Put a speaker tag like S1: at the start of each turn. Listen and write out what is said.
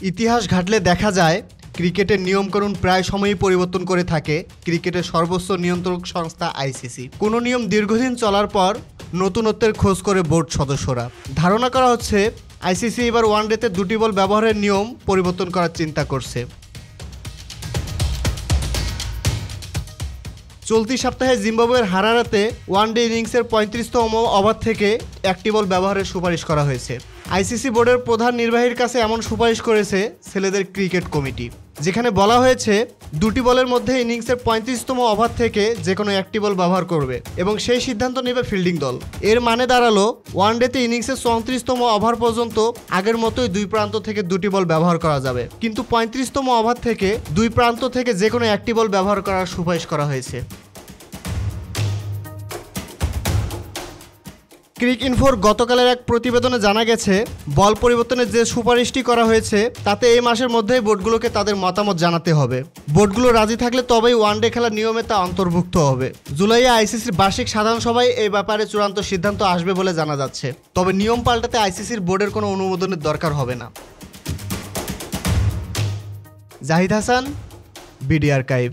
S1: ইতিহাস ঘাটলে দেখা যায় ক্রিকেটের নিয়মকানুন প্রায় সময়ই পরিবর্তন করে থাকে ক্রিকেটের সর্বোচ্চ নিয়ন্ত্রক সংস্থা আইসিসি। কোনো নিয়ম দীর্ঘদিন চলার পর নতুনত্বের খোঁজ করে বোর্ড সদস্যরা। ধারণা করা হচ্ছে আইসিসি এবার ওয়ানডেতে 2টি বল ব্যবহারের নিয়ম পরিবর্তন করার চিন্তা করছে। চলতি সপ্তাহে জিম্বাবুয়ের হারারাতে ওয়ানডে ইনিংসের 35তম ওভার থেকে 1টি বল ব্যবহারের সুপারিশ করা হয়েছে। আইসিসি বোর্ডের প্রধান নির্বাহীর কাছে এমন সুপারিশ করেছে ছেলেদের ক্রিকেট কমিটি, যেখানে বলা হয়েছে 2টি বলের মধ্যে ইনিংসের 35তম ওভার থেকে যে কোনো 1টি বল ব্যবহার করবে এবং সেই সিদ্ধান্ত নেবে ফিল্ডিং দল। এর মানে দাঁড়ালো ওয়ানডেতে ইনিংসের 34তম ওভার পর্যন্ত আগের মতোই 2 প্রান্ত থেকে 2টি বল ব্যবহার করা যাবে, কিন্তু 35তম ওভার থেকে 2 প্রান্ত থেকে যে কোনো 1টি বল ব্যবহার করার সুপারিশ করা হয়েছে। ক্রিক ইনফোর গতকালের এক প্রতিবেদনে জানা গেছে বল পরিবর্তনের যে সুপারিশটি করা হয়েছে তাতে এই মাসের মধ্যেই বোর্ডগুলোকে তাদের মতামত জানাতে হবে। বোর্ডগুলো রাজি থাকলে তবেই ওয়ানডে খেলার নিয়মে তা অন্তর্ভুক্ত হবে। জুলাইয়ে আইসিসির বার্ষিক সাধারণ সভায় এই ব্যাপারে চূড়ান্ত সিদ্ধান্ত আসবে বলে জানা যাচ্ছে। তবে নিয়ম পাল্টাতে আইসিসির বোর্ডের কোনো অনুমোদনের দরকার হবে না। Zahid Hasan, BD archive.